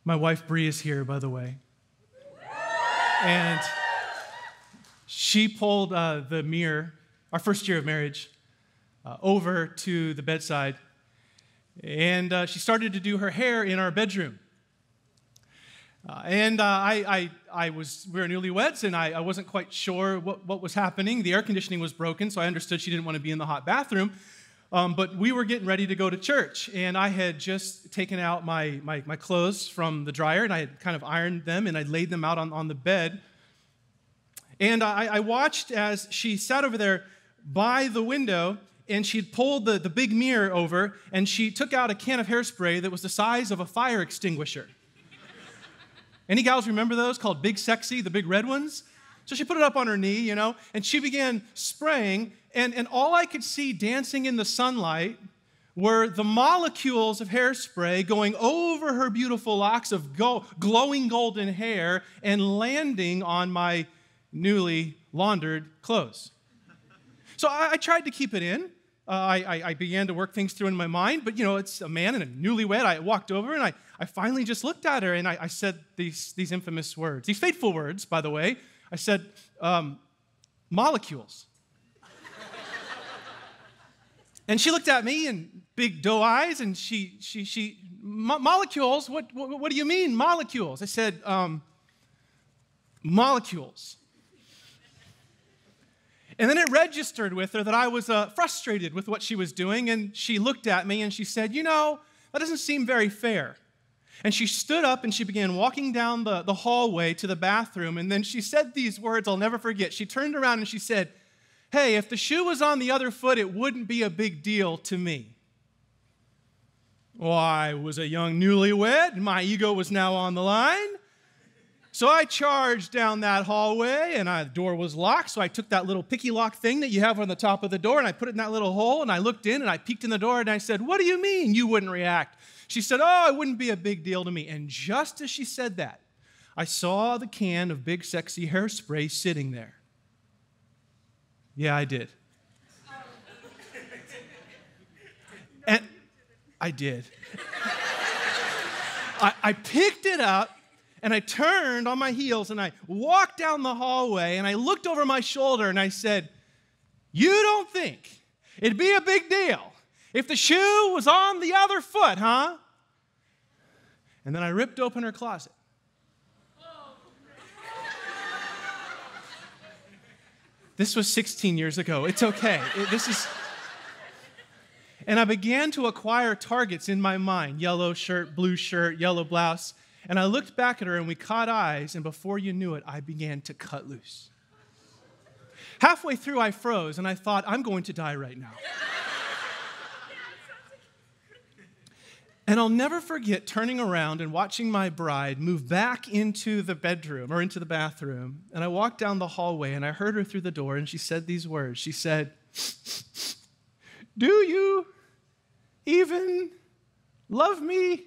My wife Bree is here, by the way. And she pulled the mirror, our first year of marriage, over to the bedside. And she started to do her hair in our bedroom. We were newlyweds, and I wasn't quite sure what was happening. The air conditioning was broken, so I understood she didn't want to be in the hot bathroom. But we were getting ready to go to church, and I had just taken out my clothes from the dryer, and I had kind of ironed them, and I laid them out on the bed. And I watched as she sat over there by the window, and she'd pulled the big mirror over, and she took out a can of hairspray that was the size of a fire extinguisher. Any gals remember those, called Big Sexy, the big red ones? So she put it up on her knee, and she began spraying, and all I could see dancing in the sunlight were the molecules of hairspray going over her beautiful locks of glowing golden hair and landing on my newly laundered clothes. So I tried to keep it in. I began to work things through in my mind, but it's a man and a newlywed. I walked over and I finally just looked at her and I said these infamous words, these fateful words, by the way. I said, molecules. And she looked at me and big doe eyes, and she molecules? What do you mean, molecules? I said, molecules. And then it registered with her that I was frustrated with what she was doing, and she looked at me and she said, that doesn't seem very fair. And she stood up and she began walking down the hallway to the bathroom, and then she said these words I'll never forget. She turned around and she said, "Hey, if the shoe was on the other foot, it wouldn't be a big deal to me." Well, I was a young newlywed, and my ego was now on the line. So I charged down that hallway, and the door was locked, so I took that little picky lock thing that you have on the top of the door, and I put it in that little hole, and I looked in, and I peeked in the door, and I said, "What do you mean you wouldn't react?" She said, "Oh, it wouldn't be a big deal to me." And just as she said that, I saw the can of Big Sexy hairspray sitting there. Yeah, I did. And I did. I picked it up, and I turned on my heels, and I walked down the hallway, and I looked over my shoulder, and I said, "You don't think it'd be a big deal if the shoe was on the other foot, huh?" And then I ripped open her closet. This was 16 years ago. It's okay. And I began to acquire targets in my mind: yellow shirt, blue shirt, yellow blouse. And I looked back at her, and we caught eyes, and before you knew it, I began to cut loose. Halfway through, I froze, and I thought, I'm going to die right now. And I'll never forget turning around and watching my bride move back into the bedroom or into the bathroom. And I walked down the hallway, and I heard her through the door, and she said these words. She said, "Do you even love me?"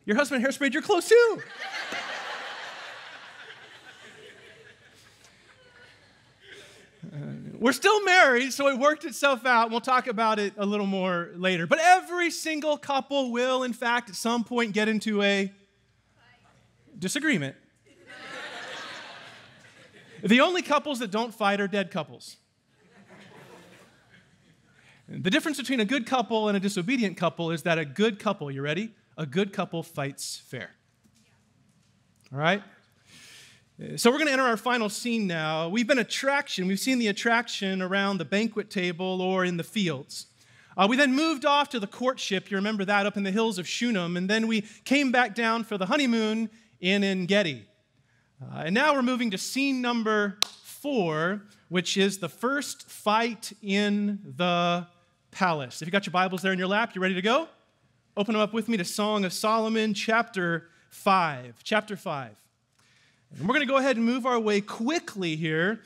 Your husband hairsprayed your clothes too. We're still married, so it worked itself out. We'll talk about it a little more later. But every single couple will, in fact, at some point get into a disagreement. The only couples that don't fight are dead couples. The difference between a good couple and a disobedient couple is that a good couple, you ready? A good couple fights fair. All right? So we're going to enter our final scene now. We've seen the attraction around the banquet table or in the fields. We then moved off to the courtship. You remember that, up in the hills of Shunem. And then we came back down for the honeymoon in En-Gedi. And now we're moving to scene number 4, which is the first fight in the palace. If you got your Bibles there in your lap, you ready to go? Open them up with me to Song of Solomon, chapter 5. Chapter 5. And we're going to go ahead and move our way quickly here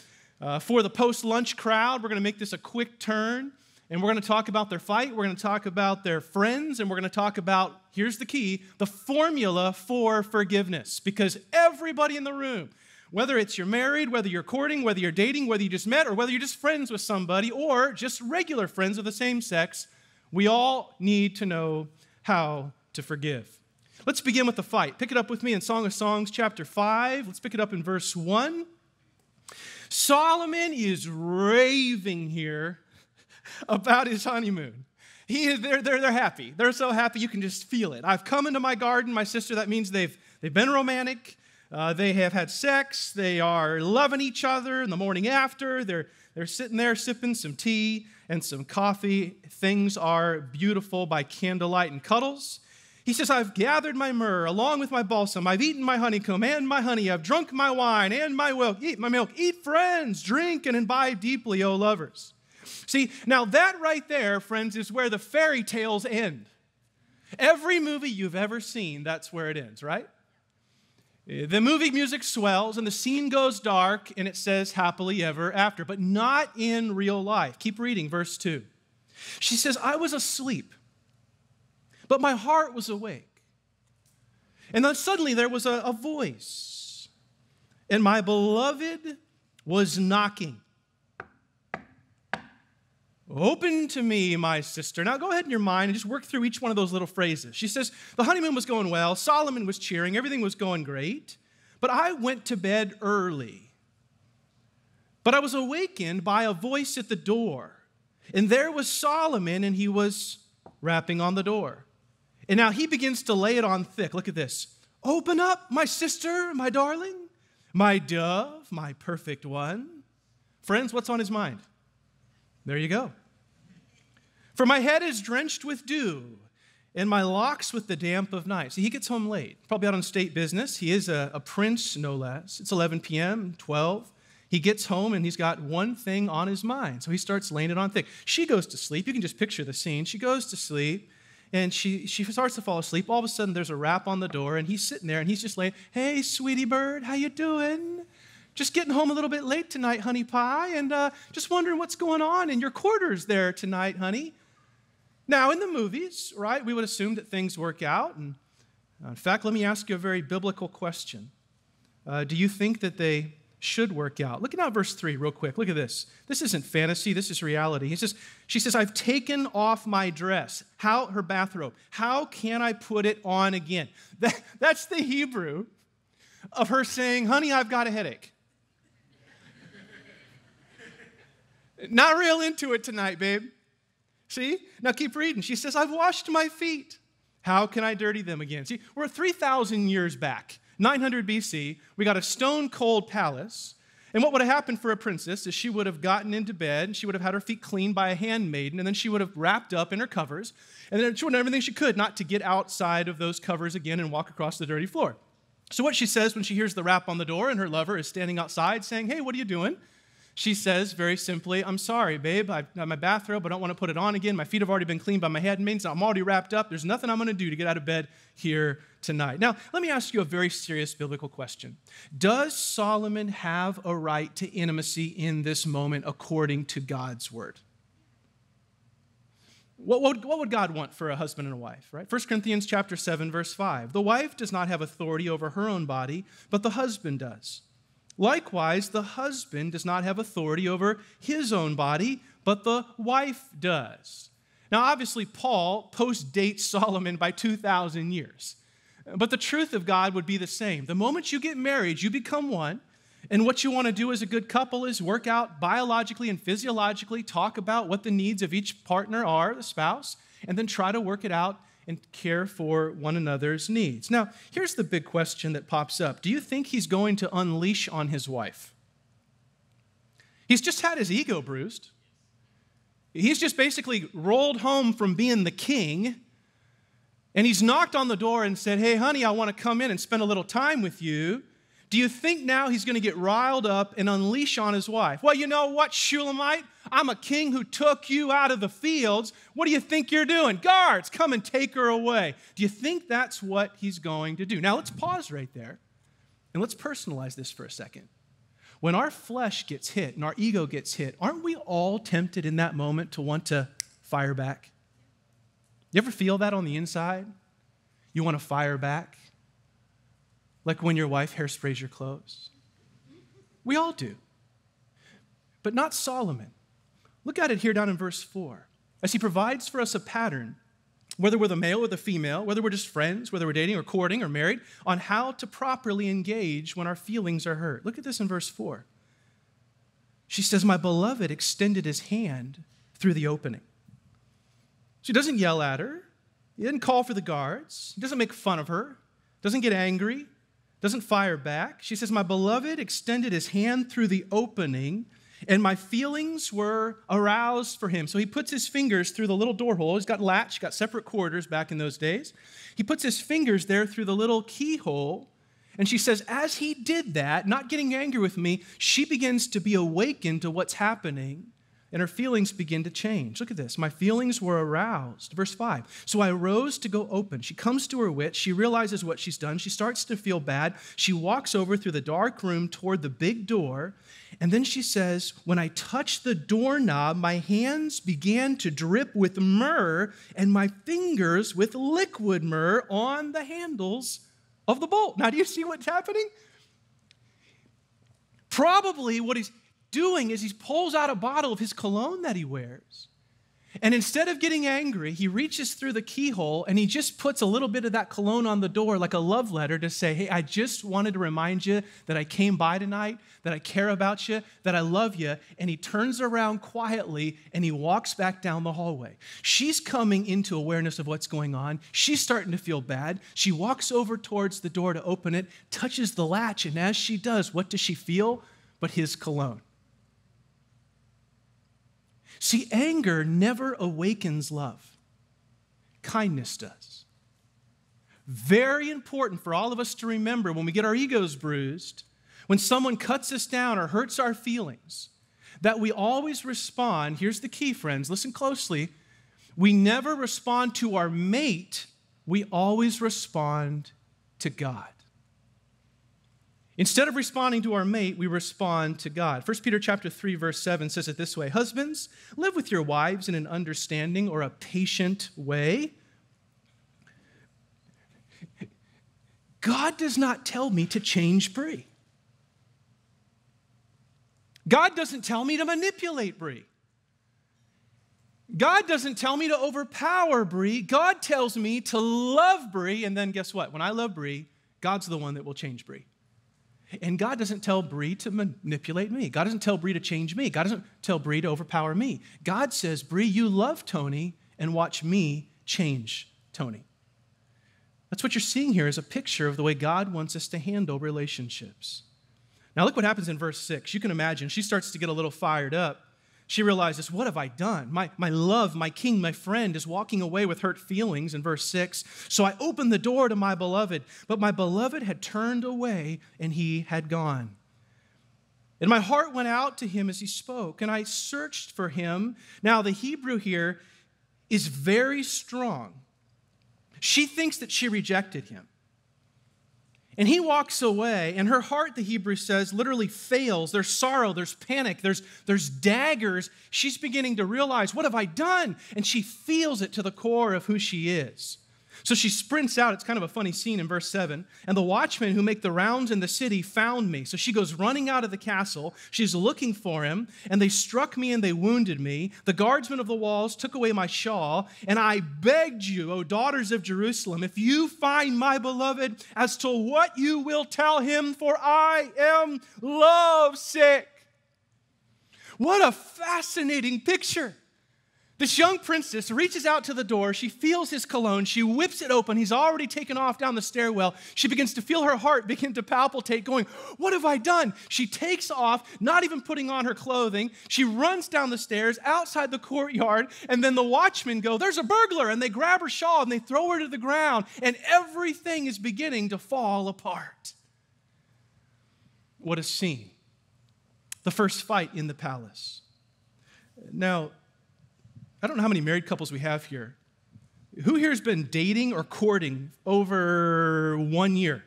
for the post-lunch crowd. We're going to make this a quick turn, and we're going to talk about their fight. We're going to talk about their friends, and we're going to talk about, here's the key, the formula for forgiveness. Because everybody in the room, whether it's you're married, whether you're courting, whether you're dating, whether you just met, or whether you're just friends with somebody, or just regular friends of the same sex, we all need to know how to forgive. Let's begin with the fight. Pick it up with me in Song of Songs, chapter 5. Let's pick it up in verse 1. Solomon is raving here about his honeymoon. They're happy. They're so happy you can just feel it. I've come into my garden, my sister. That means they've been romantic. They have had sex. They are loving each other in the morning after. They're sitting there sipping some tea and some coffee. Things are beautiful by candlelight and cuddles. He says, I've gathered my myrrh along with my balsam. I've eaten my honeycomb and my honey. I've drunk my wine and my milk. Eat my milk. Eat, friends. Drink and imbibe deeply, O lovers. See, now that right there, friends, is where the fairy tales end. Every movie you've ever seen, that's where it ends, right? The movie music swells and the scene goes dark and it says happily ever after, but not in real life. Keep reading, verse 2. She says, I was asleep, but my heart was awake. And then suddenly there was a voice, and my beloved was knocking. Open to me, my sister. Now go ahead in your mind and just work through each one of those little phrases. She says, the honeymoon was going well, Solomon was cheering, everything was going great, but I went to bed early. But I was awakened by a voice at the door, and there was Solomon, and he was rapping on the door. And now he begins to lay it on thick. Look at this. Open up, my sister, my darling, my dove, my perfect one. Friends, what's on his mind? There you go. For my head is drenched with dew, and my locks with the damp of night. See, he gets home late, probably out on state business. He is a prince, no less. It's 11 p.m., 12. He gets home, and he's got one thing on his mind, so he starts laying it on thick. She goes to sleep. You can just picture the scene. She goes to sleep, and she starts to fall asleep. All of a sudden, there's a rap on the door, and he's sitting there, and he's just laying, hey, sweetie bird, how you doing? Just getting home a little bit late tonight, honey pie, and just wondering what's going on in your quarters there tonight, honey. Now, in the movies, right, we would assume that things work out. And in fact, let me ask you a very biblical question. Do you think that they should work out? Look at now verse 3 real quick. Look at this. This isn't fantasy. This is reality. She says, I've taken off my dress. Her bathrobe. How can I put it on again? That's the Hebrew of her saying, honey, I've got a headache. Not real into it tonight, babe. See? Now keep reading. She says, I've washed my feet. How can I dirty them again? See, we're 3,000 years back, 900 BC. We got a stone-cold palace. And what would have happened for a princess is she would have gotten into bed, and she would have had her feet cleaned by a handmaiden, and then she would have wrapped up in her covers, and then she would have done everything she could not to get outside of those covers again and walk across the dirty floor. So what she says when she hears the rap on the door and her lover is standing outside saying, hey, what are you doing? She says very simply, I'm sorry, babe. I've got my bathrobe. I don't want to put it on again. My feet have already been cleaned by my handmaid, so I'm already wrapped up. There's nothing I'm going to do to get out of bed here tonight. Now, let me ask you a very serious biblical question. Does Solomon have a right to intimacy in this moment according to God's word? What would God want for a husband and a wife, right? 1 Corinthians chapter 7, verse 5. The wife does not have authority over her own body, but the husband does. Likewise, the husband does not have authority over his own body, but the wife does. Now, obviously, Paul post-dates Solomon by 2,000 years. But the truth of God would be the same. The moment you get married, you become one. And what you want to do as a good couple is work out biologically and physiologically, talk about what the needs of each partner are, the spouse, and then try to work it out and care for one another's needs. Now, here's the big question that pops up. Do you think he's going to unleash on his wife? He's just had his ego bruised. He's just basically rolled home from being the king, and he's knocked on the door and said, hey, honey, I want to come in and spend a little time with you. Do you think now he's going to get riled up and unleash on his wife? Well, you know what, Shulamite? I'm a king who took you out of the fields. What do you think you're doing? Guards, come and take her away. Do you think that's what he's going to do? Now, let's pause right there, and let's personalize this for a second. When our flesh gets hit and our ego gets hit, aren't we all tempted in that moment to want to fire back? You ever feel that on the inside? You want to fire back? Like when your wife hairsprays your clothes. We all do. But not Solomon. Look at it here down in verse 4. As he provides for us a pattern whether we're the male or the female, whether we're just friends, whether we're dating or courting or married, on how to properly engage when our feelings are hurt. Look at this in verse 4. She says, my beloved extended his hand through the opening. She doesn't yell at her. He didn't call for the guards. He doesn't make fun of her. Doesn't get angry. Doesn't fire back. She says, my beloved extended his hand through the opening, and my feelings were aroused for him. So he puts his fingers through the little door hole. He's got latch, got separate quarters back in those days. He puts his fingers there through the little keyhole. And she says, as he did that, not getting angry with me, she begins to be awakened to what's happening, and her feelings begin to change. Look at this. My feelings were aroused. Verse 5. So I rose to go open. She comes to her wits. She realizes what she's done. She starts to feel bad. She walks over through the dark room toward the big door. And then she says, when I touched the doorknob, my hands began to drip with myrrh and my fingers with liquid myrrh on the handles of the bolt. Now, do you see what's happening? Probably what he's doing is he pulls out a bottle of his cologne that he wears. And instead of getting angry, he reaches through the keyhole and he just puts a little bit of that cologne on the door like a love letter to say, hey, I just wanted to remind you that I came by tonight, that I care about you, that I love you. And he turns around quietly and he walks back down the hallway. She's coming into awareness of what's going on. She's starting to feel bad. She walks over towards the door to open it, touches the latch, and as she does, what does she feel but his cologne? See, anger never awakens love. Kindness does. Very important for all of us to remember when we get our egos bruised, when someone cuts us down or hurts our feelings, that we always respond. Here's the key, friends. Listen closely. We never respond to our mate. We always respond to God. Instead of responding to our mate, we respond to God. 1 Peter chapter 3, verse 7 says it this way, husbands, live with your wives in an understanding or a patient way. God does not tell me to change Bree. God doesn't tell me to manipulate Bree. God doesn't tell me to overpower Bree. God tells me to love Bree, and then guess what? When I love Bree, God's the one that will change Bree. And God doesn't tell Bree to manipulate me. God doesn't tell Bree to change me. God doesn't tell Bree to overpower me. God says, Bree, you love Tony, and watch me change Tony. That's what you're seeing here is a picture of the way God wants us to handle relationships. Now look what happens in verse 6. You can imagine she starts to get a little fired up. She realizes, what have I done? My love, my king, my friend is walking away with hurt feelings in verse 6. So I opened the door to my beloved, but my beloved had turned away and he had gone. And my heart went out to him as he spoke, and I searched for him. Now the Hebrew here is very strong. She thinks that she rejected him. And he walks away, and her heart, the Hebrew says, literally fails. There's sorrow, there's panic, there's daggers. She's beginning to realize, what have I done? And she feels it to the core of who she is. So she sprints out. It's kind of a funny scene in verse 7. And the watchmen who make the rounds in the city found me. So she goes running out of the castle. She's looking for him. And they struck me and they wounded me. The guardsmen of the walls took away my shawl. And I begged you, O daughters of Jerusalem, if you find my beloved, as to what you will tell him, for I am lovesick. What a fascinating picture. This young princess reaches out to the door. She feels his cologne. She whips it open. He's already taken off down the stairwell. She begins to feel her heart begin to palpitate, going, what have I done? She takes off, not even putting on her clothing. She runs down the stairs outside the courtyard, and then the watchmen go, there's a burglar, and they grab her shawl, and they throw her to the ground, and everything is beginning to fall apart. What a scene. The first fight in the palace. Now, I don't know how many married couples we have here. Who here has been dating or courting over 1 year?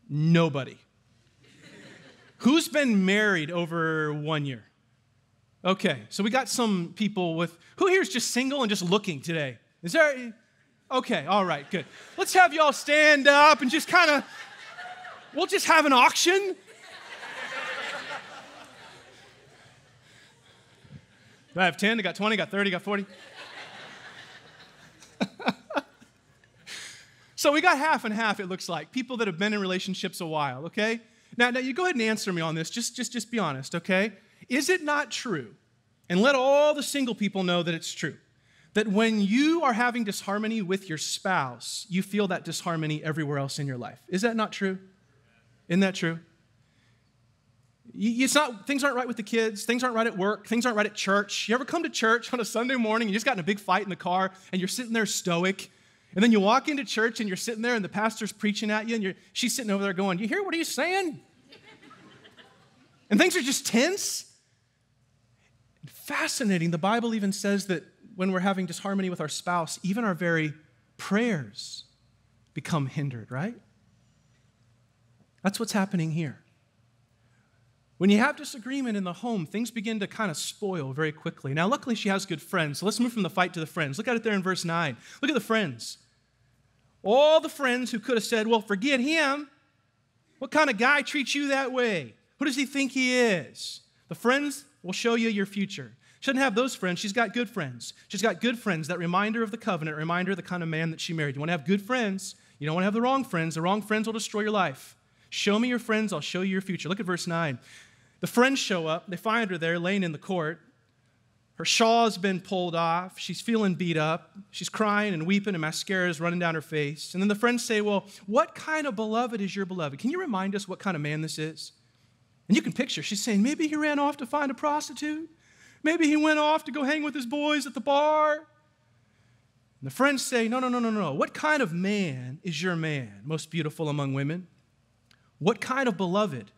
Nobody. Who's been married over 1 year? Okay, so we got some people with, who here is just single and just looking today? Is there, okay, all right, good. Let's have y'all stand up and just kind of, we'll just have an auction. Do I have 10? I got 20, got 30, got 40? So we got half and half, it looks like. People that have been in relationships a while, okay? Now you go ahead and answer me on this. Just be honest, okay? Is it not true, and let all the single people know that it's true, that when you are having disharmony with your spouse, you feel that disharmony everywhere else in your life? Is that not true? Isn't that true? Things aren't right with the kids. Things aren't right at work. Things aren't right at church. You ever come to church on a Sunday morning and you just got in a big fight in the car and you're sitting there stoic, and then you walk into church and you're sitting there and the pastor's preaching at you and she's sitting over there going, you hear what he's saying? And things are just tense. Fascinating. The Bible even says that when we're having disharmony with our spouse, even our very prayers become hindered, right? That's what's happening here. When you have disagreement in the home, things begin to kind of spoil very quickly. Now, luckily, she has good friends. So let's move from the fight to the friends. Look at it there in verse 9. Look at the friends. All the friends who could have said, well, forget him. What kind of guy treats you that way? Who does he think he is? The friends will show you your future. She doesn't have those friends. She's got good friends. She's got good friends that remind her of the covenant, remind her of the kind of man that she married. You want to have good friends. You don't want to have the wrong friends. The wrong friends will destroy your life. Show me your friends. I'll show you your future. Look at verse 9. The friends show up. They find her there laying in the court. Her shawl's been pulled off. She's feeling beat up. She's crying and weeping, and mascara is running down her face. And then the friends say, well, what kind of beloved is your beloved? Can you remind us what kind of man this is? And you can picture, she's saying, maybe he ran off to find a prostitute. Maybe he went off to go hang with his boys at the bar. And the friends say, no. What kind of man is your man, most beautiful among women? What kind of beloved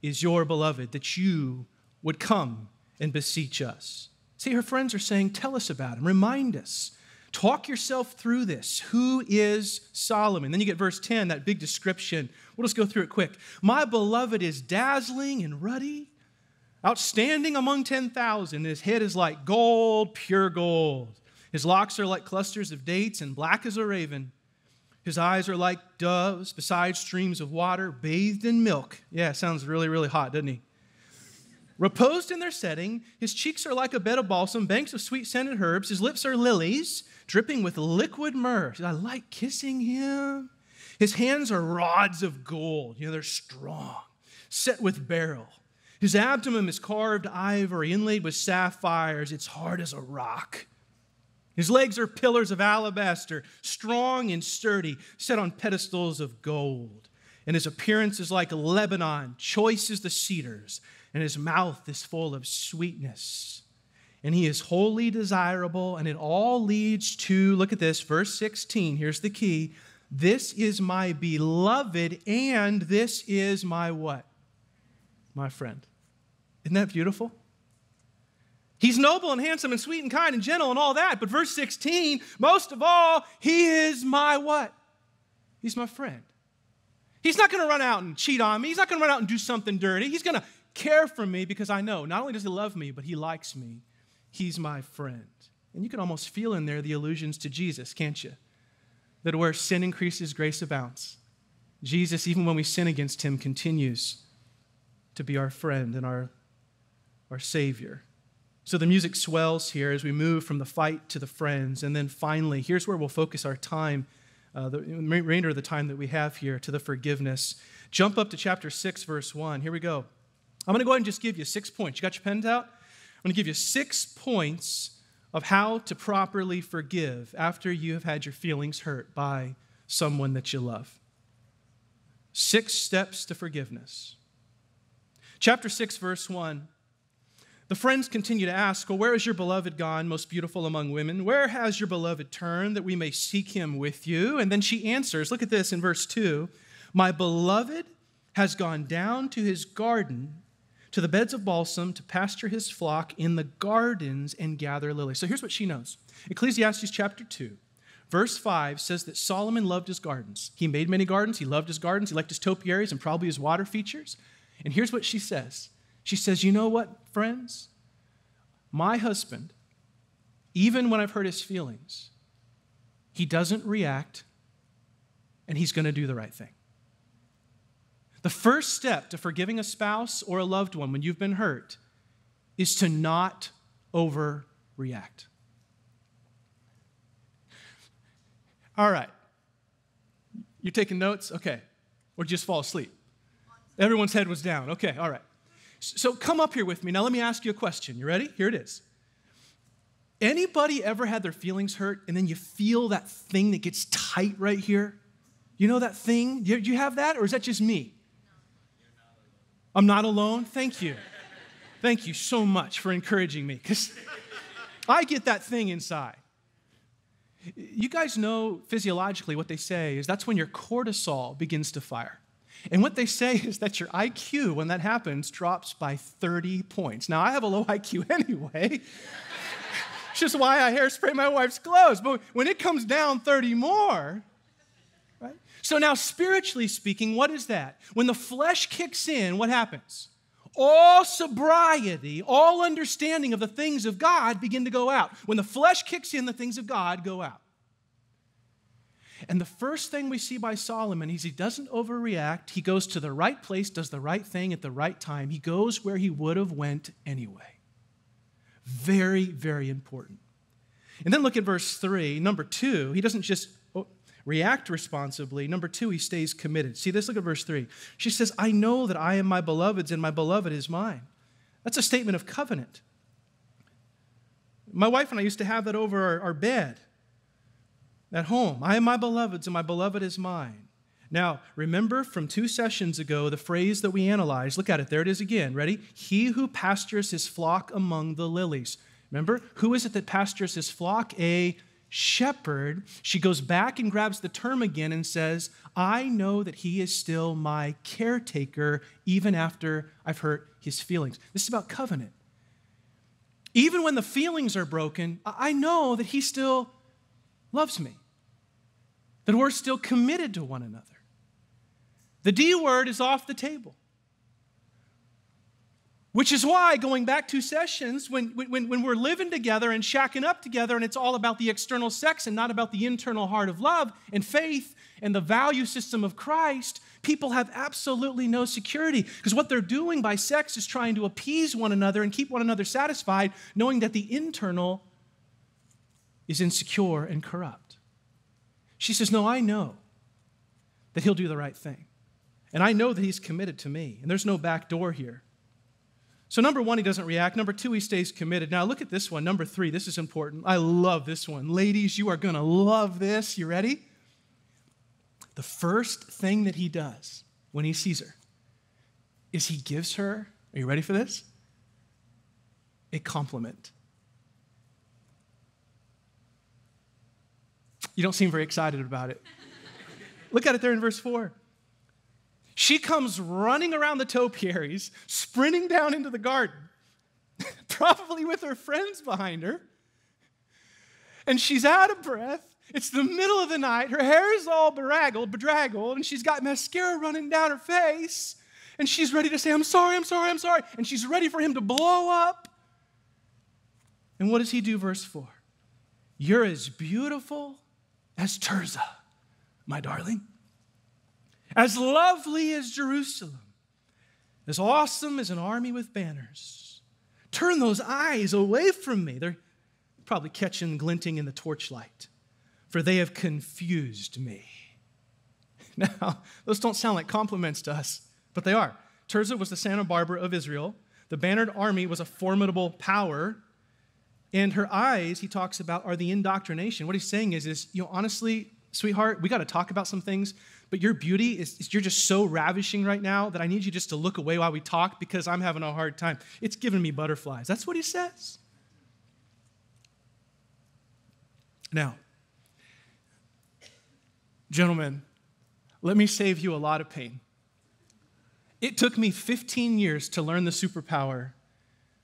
is your beloved that you would come and beseech us? See, her friends are saying, tell us about him. Remind us. Talk yourself through this. Who is Solomon? Then you get verse 10, that big description. We'll just go through it quick. My beloved is dazzling and ruddy, outstanding among 10,000. His head is like gold, pure gold. His locks are like clusters of dates and black as a raven. His eyes are like doves beside streams of water, bathed in milk. Yeah, sounds really, really hot, doesn't he? Reposed in their setting, his cheeks are like a bed of balsam, banks of sweet-scented herbs. His lips are lilies, dripping with liquid myrrh. I like kissing him. His hands are rods of gold. They're strong, set with beryl. His abdomen is carved ivory, inlaid with sapphires. It's hard as a rock. His legs are pillars of alabaster, strong and sturdy, set on pedestals of gold. And his appearance is like Lebanon, choice as the cedars, and his mouth is full of sweetness. And he is wholly desirable, and it all leads to, look at this, verse 16, here's the key. This is my beloved, and this is my what? My friend. Isn't that beautiful? He's noble and handsome and sweet and kind and gentle and all that. But verse 16, most of all, he is my what? He's my friend. He's not going to run out and cheat on me. He's not going to run out and do something dirty. He's going to care for me because I know not only does he love me, but he likes me. He's my friend. And you can almost feel in there the allusions to Jesus, can't you? That where sin increases, grace abounds. Jesus, even when we sin against him, continues to be our friend and our Savior. So the music swells here as we move from the fight to the friends. And then finally, here's where we'll focus our time, the remainder of the time that we have here, to the forgiveness. Jump up to chapter 6, verse 1. Here we go. I'm going to go ahead and just give you 6 points. You got your pens out? I'm going to give you 6 points of how to properly forgive after you have had your feelings hurt by someone that you love. 6 steps to forgiveness. Chapter 6, verse 1. The friends continue to ask, well, where is your beloved gone, most beautiful among women? Where has your beloved turned that we may seek him with you? And then she answers, look at this in verse 2. My beloved has gone down to his garden, to the beds of balsam, to pasture his flock in the gardens and gather lilies. So here's what she knows. Ecclesiastes chapter 2, verse 5 says that Solomon loved his gardens. He made many gardens. He loved his gardens. He liked his topiaries and probably his water features. And here's what she says. She says, you know what, friends? My husband, even when I've hurt his feelings, he doesn't react, and he's going to do the right thing. The first step to forgiving a spouse or a loved one when you've been hurt is to not overreact. All right. You're taking notes? Okay. Or just fall asleep? Everyone's head was down. Okay, all right. So come up here with me. Now let me ask you a question. You ready? Here it is. Anybody ever had their feelings hurt and then you feel that thing that gets tight right here? You know that thing? Do you have that, or is that just me? I'm not alone? Thank you. Thank you so much for encouraging me, because I get that thing inside. You guys know physiologically what they say is that's when your cortisol begins to fire. And what they say is that your IQ, when that happens, drops by 30 points. Now, I have a low IQ anyway. It's just why I hairspray my wife's clothes. But when it comes down 30 more, right? So now, spiritually speaking, what is that? When the flesh kicks in, what happens? All sobriety, all understanding of the things of God begin to go out. When the flesh kicks in, the things of God go out. And the first thing we see by Solomon is he doesn't overreact. He goes to the right place, does the right thing at the right time. He goes where he would have went anyway. Very, very important. And then look at verse 3. Number 2, he doesn't just react responsibly. Number 2, he stays committed. See this? Look at verse 3. She says, I know that I am my beloved's and my beloved is mine. That's a statement of covenant. My wife and I used to have that over our bed at home. I am my beloved's and my beloved is mine. Now, remember from 2 sessions ago, the phrase that we analyzed. Look at it. There it is again. Ready? He who pastures his flock among the lilies. Remember? Who is it that pastures his flock? A shepherd. She goes back and grabs the term again and says, I know that he is still my caretaker even after I've hurt his feelings. This is about covenant. Even when the feelings are broken, I know that he still loves me, that we're still committed to one another. The D word is off the table. Which is why, going back 2 sessions, when we're living together and shacking up together and it's all about the external sex and not about the internal heart of love and faith and the value system of Christ, people have absolutely no security, because what they're doing by sex is trying to appease one another and keep one another satisfied, knowing that the internal is insecure and corrupt. She says, no, I know that he'll do the right thing. And I know that he's committed to me. And there's no back door here. So number 1, he doesn't react. Number 2, he stays committed. Now look at this one. Number 3, this is important. I love this one. Ladies, you are going to love this. You ready? The first thing that he does when he sees her is he gives her, are you ready for this? A compliment. You don't seem very excited about it. Look at it there in verse 4. She comes running around the topiaries, sprinting down into the garden, probably with her friends behind her, and she's out of breath. It's the middle of the night. Her hair is all bedraggled, and she's got mascara running down her face, and she's ready to say, I'm sorry, I'm sorry, I'm sorry, and she's ready for him to blow up. And what does he do, verse 4? You're as beautiful as Tirzah, my darling. As lovely as Jerusalem, as awesome as an army with banners. Turn those eyes away from me. They're probably catching glinting in the torchlight, for they have confused me. Now, those don't sound like compliments to us, but they are. Tirzah was the Santa Barbara of Israel. The bannered army was a formidable power, and her eyes, he talks about, are the indoctrination. What he's saying is honestly, sweetheart, we got to talk about some things, but your beauty is you're just so ravishing right now that I need you just to look away while we talk, because I'm having a hard time. It's giving me butterflies. That's what he says. Now, gentlemen, let me save you a lot of pain. It took me 15 years to learn the superpower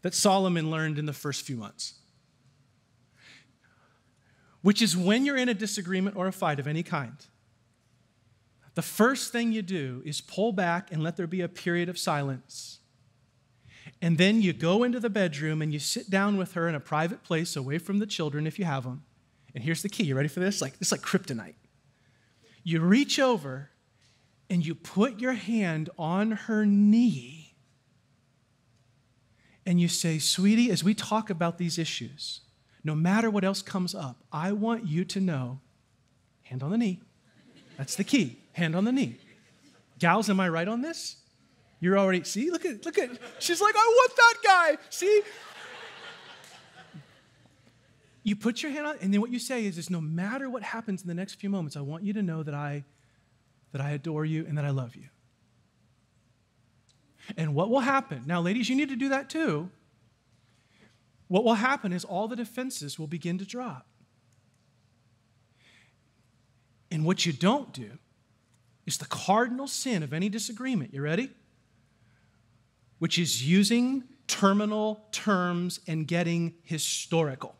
that Solomon learned in the first few months, which is when you're in a disagreement or a fight of any kind, the first thing you do is pull back and let there be a period of silence. And then you go into the bedroom and you sit down with her in a private place away from the children if you have them. And here's the key. You ready for this? It's like kryptonite. You reach over and you put your hand on her knee And you say, sweetie, as we talk about these issues, no matter what else comes up, I want you to know, hand on the knee. That's the key, hand on the knee. Gals, am I right on this? You're already, see, look at, she's like, I want that guy, see? You put your hand on, and then what you say is no matter what happens in the next few moments, I want you to know that I adore you and that I love you. And what will happen? Now, ladies, you need to do that too. What will happen is all the defenses will begin to drop. And what you don't do is the cardinal sin of any disagreement. You ready? Which is using terminal terms and getting historical.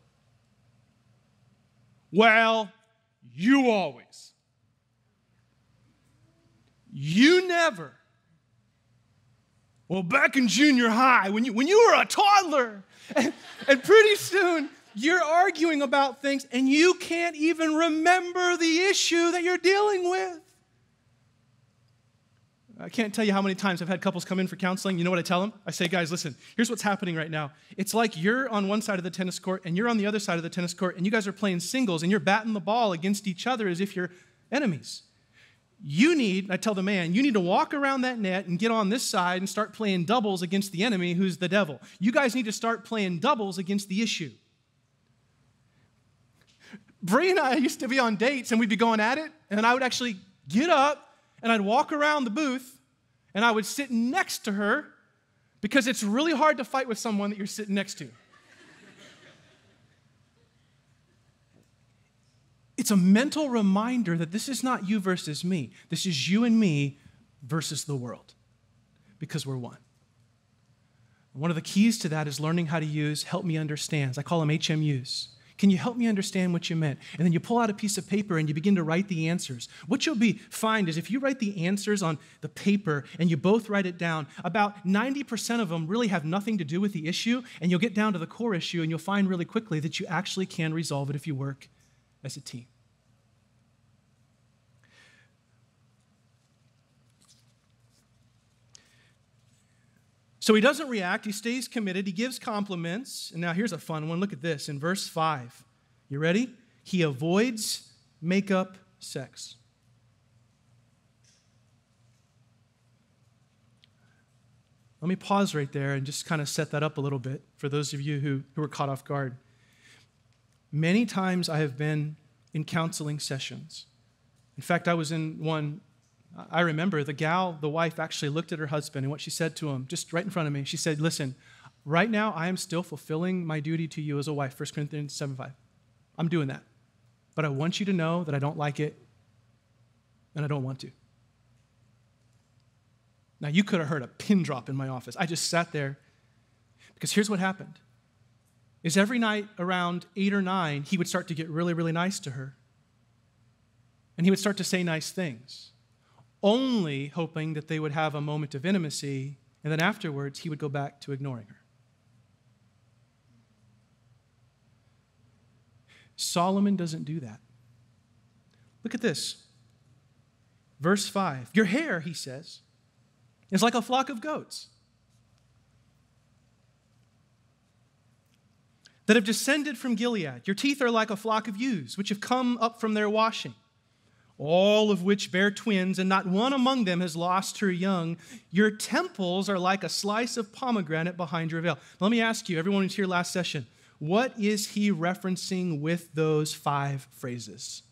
Well, you always. You never. Well, back in junior high, when you were a toddler, and pretty soon you're arguing about things and you can't even remember the issue that you're dealing with. I can't tell you how many times I've had couples come in for counseling. You know what I tell them? I say, guys, listen, here's what's happening right now. It's like you're on one side of the tennis court and you're on the other side of the tennis court and you guys are playing singles and you're batting the ball against each other as if you're enemies. I tell the man, you need to walk around that net and get on this side and start playing doubles against the enemy who's the devil. You guys need to start playing doubles against the issue. Bree and I used to be on dates and we'd be going at it, and then I would actually get up and I'd walk around the booth and I would sit next to her because it's really hard to fight with someone that you're sitting next to. It's a mental reminder that this is not you versus me. This is you and me versus the world, because we're one. One of the keys to that is learning how to use help me understands. I call them HMUs. Can you help me understand what you meant? And then you pull out a piece of paper and you begin to write the answers. What you'll find is if you write the answers on the paper and you both write it down, about 90% of them really have nothing to do with the issue, and you'll get down to the core issue and you'll find really quickly that you actually can resolve it if you work as a team. So he doesn't react, he stays committed, he gives compliments. And now here's a fun one. Look at this in verse 5. You ready? He avoids makeup sex. Let me pause right there and just kind of set that up a little bit for those of you who were caught off guard. Many times I have been in counseling sessions. In fact, I was in one. I remember the wife actually looked at her husband, and what she said to him, just right in front of me, she said, listen, right now I am still fulfilling my duty to you as a wife, 1 Corinthians 7:5. I'm doing that. But I want you to know that I don't like it, and I don't want to. Now, you could have heard a pin drop in my office. I just sat there, because here's what happened. Is every night around 8 or 9, he would start to get really, really nice to her. And he would start to say nice things, only hoping that they would have a moment of intimacy, and then afterwards he would go back to ignoring her. Solomon doesn't do that. Look at this. Verse 5. Your hair, he says, is like a flock of goats that have descended from Gilead. Your teeth are like a flock of ewes, which have come up from their washing, all of which bear twins, and not one among them has lost her young. Your temples are like a slice of pomegranate behind your veil. Let me ask you, everyone who's here last session, what is he referencing with those 5 phrases?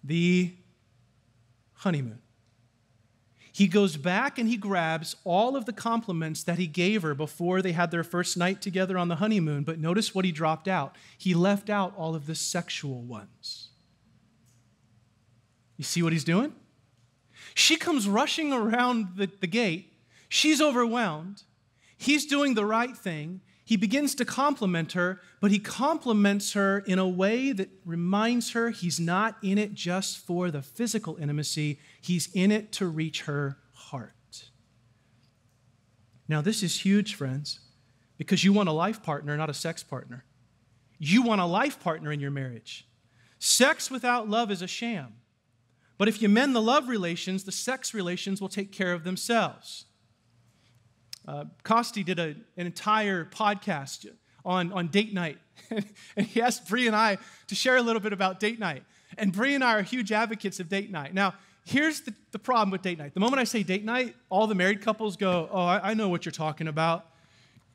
The honeymoon. He goes back and he grabs all of the compliments that he gave her before they had their first night together on the honeymoon, but notice what he dropped out. He left out all of the sexual ones. You see what he's doing? She comes rushing around the gate. She's overwhelmed. He's doing the right thing. He begins to compliment her, but he compliments her in a way that reminds her he's not in it just for the physical intimacy. He's in it to reach her heart. Now, this is huge, friends, because you want a life partner, not a sex partner. You want a life partner in your marriage. Sex without love is a sham. But if you mend the love relations, the sex relations will take care of themselves. Costi did an entire podcast on date night. And he asked Bree and I to share a little bit about date night. And Bree and I are huge advocates of date night. Now, here's the problem with date night. The moment I say date night, all the married couples go, oh, I know what you're talking about.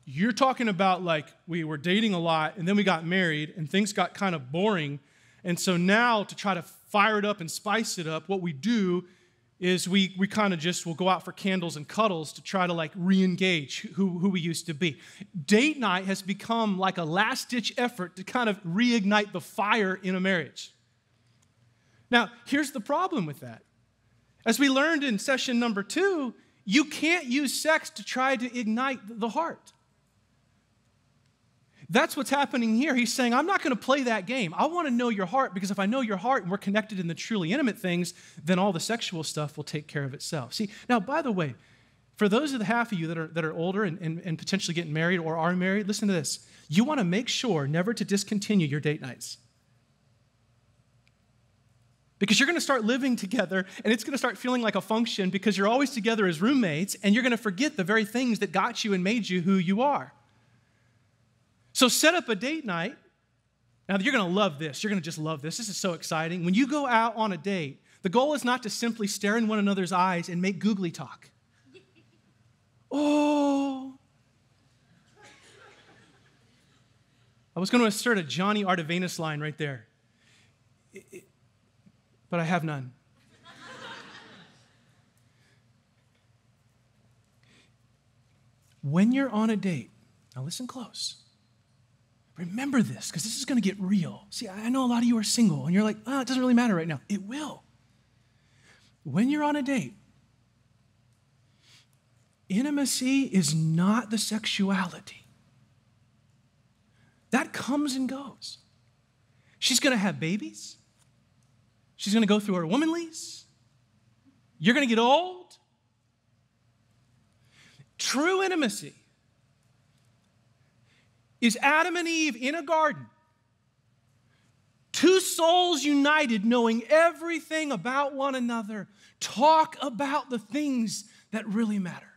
You're talking about like we were dating a lot and then we got married and things got kind of boring. And so now to try to fire it up and spice it up, what we do is we kind of just will go out for candles and cuddles to try to like re-engage who we used to be. Date night has become like a last-ditch effort to kind of reignite the fire in a marriage. Now, here's the problem with that. As we learned in session number 2, you can't use sex to try to ignite the heart. That's what's happening here. He's saying, I'm not going to play that game. I want to know your heart, because if I know your heart and we're connected in the truly intimate things, then all the sexual stuff will take care of itself. See, now, by the way, for those of the half of you that are older and potentially getting married or are married, listen to this. You want to make sure never to discontinue your date nights. Because you're going to start living together, and it's going to start feeling like a function because you're always together as roommates, and you're going to forget the very things that got you and made you who you are. So set up a date night. Now, you're going to love this. You're going to just love this. This is so exciting. When you go out on a date, the goal is not to simply stare in one another's eyes and make googly talk. Oh. I was going to assert a Johnny Artavenus line right there. But I have none. When you're on a date, now listen close. Remember this, because this is going to get real. See, I know a lot of you are single, and you're like, it doesn't really matter right now. It will. When you're on a date, intimacy is not the sexuality. That comes and goes. She's going to have babies. She's going to go through her womanlies. You're going to get old. True intimacy is Adam and Eve in a garden, two souls united, knowing everything about one another, talk about the things that really matter.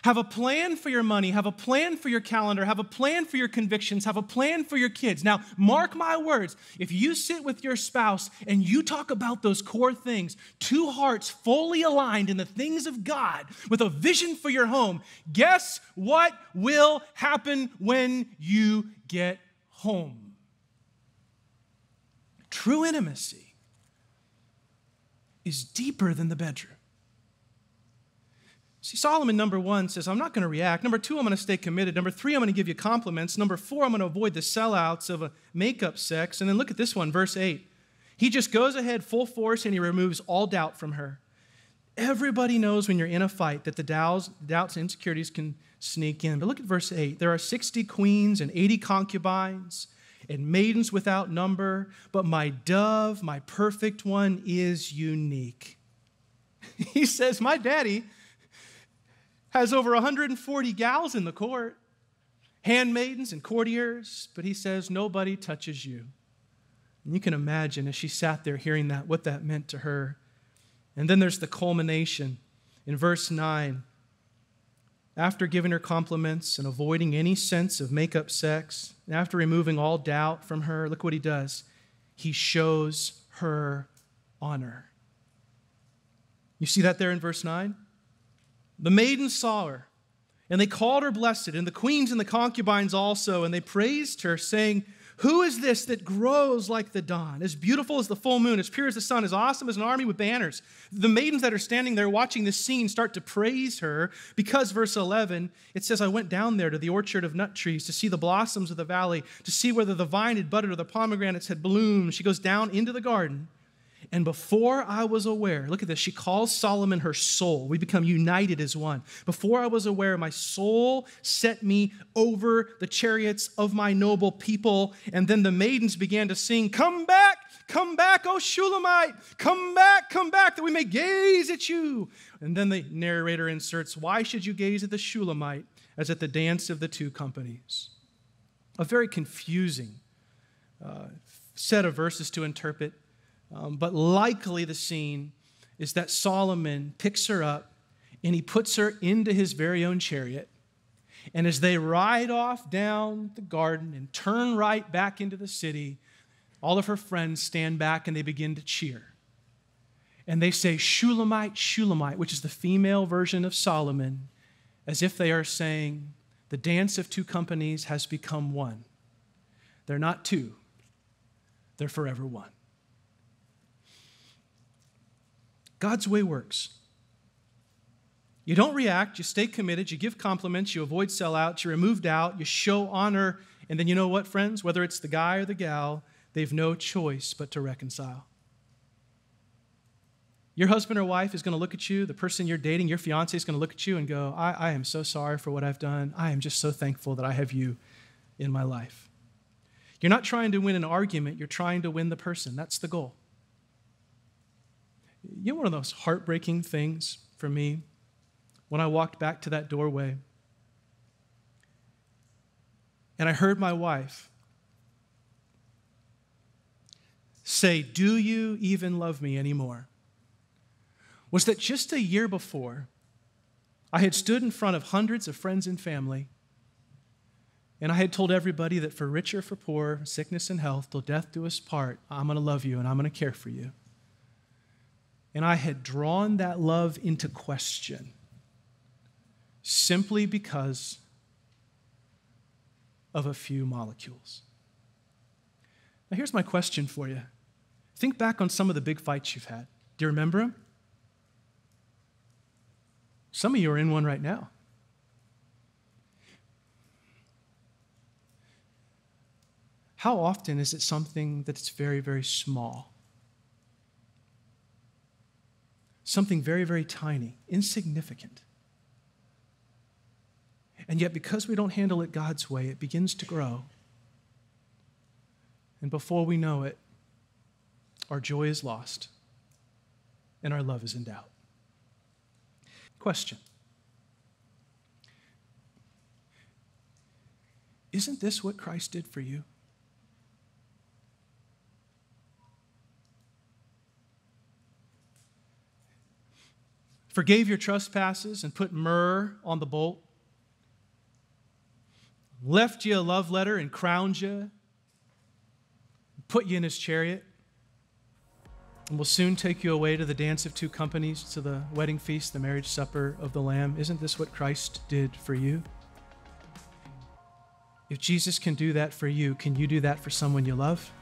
Have a plan for your money, have a plan for your calendar, have a plan for your convictions, have a plan for your kids. Now, mark my words, if you sit with your spouse and you talk about those core things, two hearts fully aligned in the things of God with a vision for your home, guess what will happen when you get home? True intimacy is deeper than the bedroom. See, Solomon, number 1, says, I'm not going to react. Number 2, I'm going to stay committed. Number 3, I'm going to give you compliments. Number 4, I'm going to avoid the sellouts of a makeup sex. And then look at this one, verse 8. He just goes ahead full force and he removes all doubt from her. Everybody knows when you're in a fight that the doubts and insecurities can sneak in. But look at verse 8. There are 60 queens and 80 concubines and maidens without number, but my dove, my perfect one, is unique. He says, my daddy has over 140 gals in the court, handmaidens and courtiers, but he says, nobody touches you. And you can imagine as she sat there hearing that, what that meant to her. And then there's the culmination in verse 9. After giving her compliments and avoiding any sense of make-up sex, and after removing all doubt from her, look what he does. He shows her honor. You see that there in verse 9? The maidens saw her, and they called her blessed, and the queens and the concubines also, and they praised her, saying, who is this that grows like the dawn, as beautiful as the full moon, as pure as the sun, as awesome as an army with banners? The maidens that are standing there watching this scene start to praise her because, verse 11, it says, I went down there to the orchard of nut trees to see the blossoms of the valley, to see whether the vine had budded or the pomegranates had bloomed. She goes down into the garden. And before I was aware, look at this, she calls Solomon her soul. We become united as one. Before I was aware, my soul set me over the chariots of my noble people. And then the maidens began to sing, come back, O Shulamite, come back, that we may gaze at you. And then the narrator inserts, why should you gaze at the Shulamite as at the dance of the two companies? A very confusing set of verses to interpret. But likely the scene is that Solomon picks her up and he puts her into his very own chariot. And as they ride off down the garden and turn right back into the city, all of her friends stand back and they begin to cheer. And they say, Shulamite, Shulamite, which is the female version of Solomon, as if they are saying, the dance of two companies has become one. They're not two. They're forever one. God's way works. You don't react, you stay committed, you give compliments, you avoid sellouts, you remove doubt, you show honor, and then you know what, friends? Whether it's the guy or the gal, they've no choice but to reconcile. Your husband or wife is going to look at you, the person you're dating, your fiancé is going to look at you and go, I am so sorry for what I've done. I am just so thankful that I have you in my life. You're not trying to win an argument, you're trying to win the person. That's the goal. You know, one of those heartbreaking things for me, when I walked back to that doorway and I heard my wife say, do you even love me anymore? Was that just a year before, I had stood in front of hundreds of friends and family, and I had told everybody that for rich or for poor, sickness and health, till death do us part, I'm going to love you and I'm going to care for you. And I had drawn that love into question simply because of a few molecules. Now here's my question for you. Think back on some of the big fights you've had. Do you remember them? Some of you are in one right now. How often is it something that's very, very small? Something very, very tiny, insignificant. And yet, because we don't handle it God's way, it begins to grow. And before we know it, our joy is lost and our love is in doubt. Question. Isn't this what Christ did for you? Forgave your trespasses and put myrrh on the bolt. Left you a love letter and crowned you. Put you in his chariot. And will soon take you away to the dance of two companies, to the wedding feast, the marriage supper of the Lamb. Isn't this what Christ did for you? If Jesus can do that for you, can you do that for someone you love?